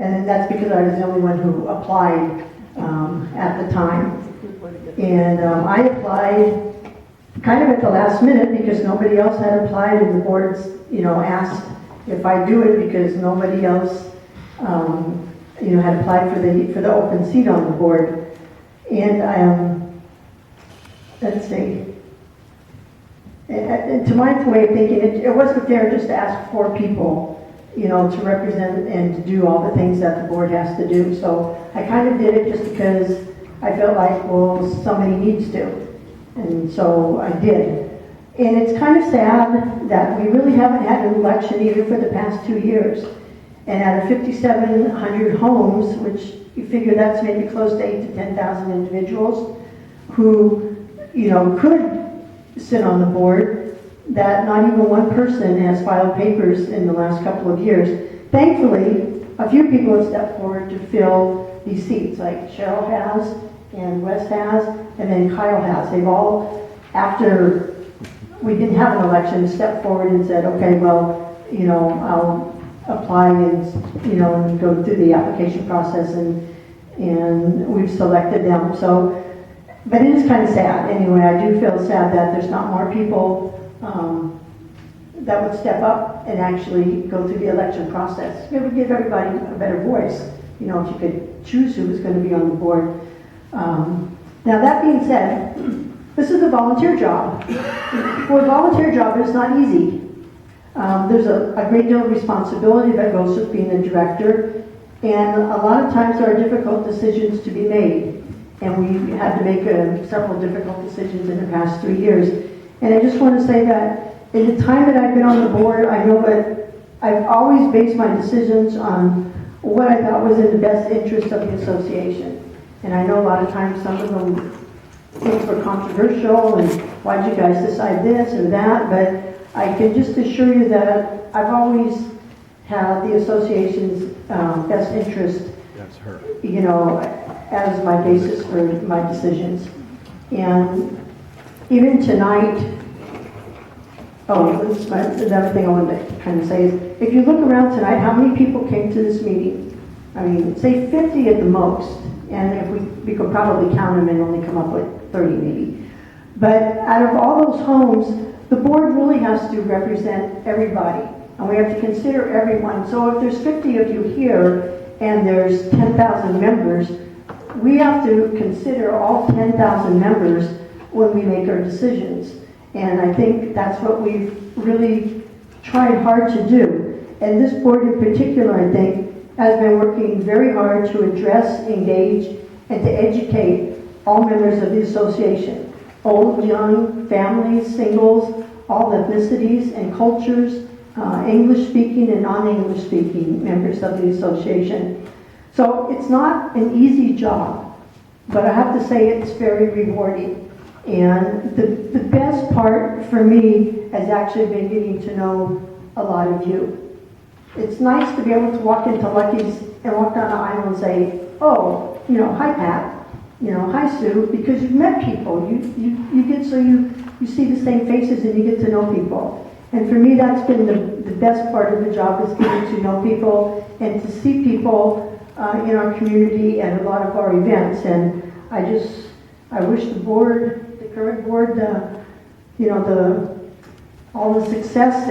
And that's because I was the only one who applied at the time. And I applied kind of at the last minute because nobody else had applied, and the board's, asked if I do it because nobody else, had applied for the open seat on the board. And let's see. And to my way of thinking, it wasn't fair just to ask 4 people, to represent and to do all the things that the board has to do. So I kind of did it just because I felt like, well, somebody needs to. And so I did. And it's kind of sad that we really haven't had an election even for the past 2 years. And out of 5,700 homes, which you figure that's maybe close to 8,000 to 10,000 individuals who, could sit on the board, that not even one person has filed papers in the last couple of years. Thankfully, a few people have stepped forward to fill these seats, like Cheryl has, and Wes has, and then Kyle has. They've all, after we didn't have an election, stepped forward and said, okay, well, I'll apply and, and go through the application process, and we've selected them. So, but it is kind of sad. Anyway, I do feel sad that there's not more people that would step up and actually go through the election process. It would give everybody a better voice, if you could choose who was going to be on the board. Now that being said, this is a volunteer job. For a volunteer job, it's not easy. There's a great deal of responsibility that goes with being a director, and a lot of times there are difficult decisions to be made. And we had to make several difficult decisions in the past 3 years. And I just want to say that in the time that I've been on the board, I know that I've always based my decisions on what I thought was in the best interest of the association. And I know a lot of times some of them things were controversial, and why'd you guys decide this or that, but I can just assure you that I've always had the association's best interest, as my basis for my decisions. And even tonight, another thing I wanted to kind of say is, if you look around tonight, how many people came to this meeting? I mean, say 50 at the most, and if we could probably count them and only come up with 30 maybe. But out of all those homes, the board really has to represent everybody, and we have to consider everyone. So if there's 50 of you here and there's 10,000 members, we have to consider all 10,000 members when we make our decisions. And I think that's what we've really tried hard to do. And this board in particular, I think, has been working very hard to address, engage, and to educate all members of the association. Old, young, families, singles, all ethnicities and cultures, English-speaking and non-English-speaking members of the association. So it's not an easy job, but I have to say it's very rewarding. And the best part for me has actually been getting to know a lot of you. It's nice to be able to walk into Lucky's and walk down the aisle and say, oh, hi Pat, hi Sue, because you've met people. You get so you see the same faces and you get to know people. And for me, that's been the best part of the job, is getting to know people and to see people in our community at a lot of our events. And I wish the board, the current board, all the success